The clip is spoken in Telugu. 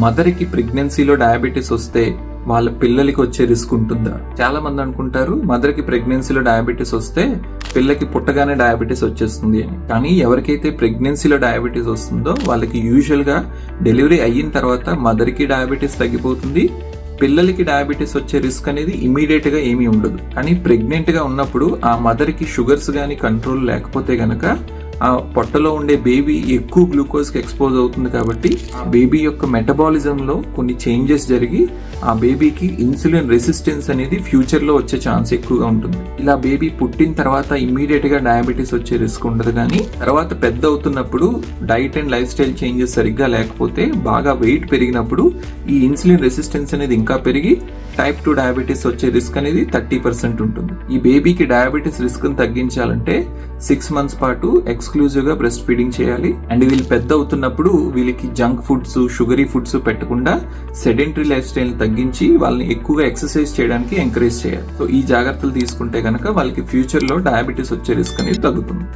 మదర్కి ప్రెగ్నెన్సీలో డయాబెటీస్ వస్తే వాళ్ళ పిల్లలకి వచ్చే రిస్క్ ఉంటుందా? చాలా మంది అనుకుంటారు మదర్కి ప్రెగ్నెన్సీలో డయాబెటీస్ వస్తే పిల్లకి పుట్టగానే డయాబెటీస్ వచ్చేస్తుంది అని. కానీ ఎవరికైతే ప్రెగ్నెన్సీలో డయాబెటీస్ వస్తుందో వాళ్ళకి యూజువల్ గా డెలివరీ అయిన తర్వాత మదర్కి డయాబెటీస్ తగ్గిపోతుంది, పిల్లలకి డయాబెటీస్ వచ్చే రిస్క్ అనేది ఇమీడియట్ గా ఏమీ ఉండదు. కానీ ప్రెగ్నెంట్ గా ఉన్నప్పుడు ఆ మదర్ కి షుగర్స్ గానీ కంట్రోల్ లేకపోతే గనక ఆ పొట్టలో ఉండే బేబీ ఎక్కువ గ్లూకోజ్ కి ఎక్స్పోజ్ అవుతుంది. కాబట్టి ఆ బేబీ యొక్క మెటబాలిజం లో కొన్ని చేంజెస్ జరిగి ఆ బేబీకి ఇన్సులిన్ రెసిస్టెన్స్ అనేది ఫ్యూచర్ లో వచ్చే ఛాన్స్ ఎక్కువగా ఉంటుంది. ఇలా బేబీ పుట్టిన తర్వాత ఇమ్మీడియట్ గా డయాబెటీస్ వచ్చే రిస్క్ ఉండదు. కానీ తర్వాత పెద్ద అవుతున్నప్పుడు diet and life style changes సరిగ్గా లేకపోతే బాగా వెయిట్ పెరిగినప్పుడు ఈ ఇన్సులిన్ రెసిస్టెన్స్ అనేది ఇంకా పెరిగి టైప్ 2 డయాబెటీస్ వచ్చే రిస్క్ అనేది 30% ఉంటుంది. ఈ బేబీకి డయాబెటీస్ రిస్క్ తగ్గించాలంటే 6 months పాటు ఎక్స్క్లూజివ్ గా బ్రెస్ట్ ఫీడింగ్ చేయాలి. అండ్ వీళ్ళు పెద్ద అవుతున్నప్పుడు వీళ్ళకి జంక్ ఫుడ్స్, షుగరీ ఫుడ్స్ పెట్టకుండా సెడెంటరీ లైఫ్ స్టైల్ తగ్గించి వాళ్ళని ఎక్కువగా ఎక్సర్సైజ్ చేయడానికి ఎంకరేజ్ చేయాలి. సో ఈ జాగ్రత్తలు తీసుకుంటే కనుక వాళ్ళకి ఫ్యూచర్ లో డయాబెటీస్ వచ్చే రిస్క్ అనేది తగ్గుతుంది.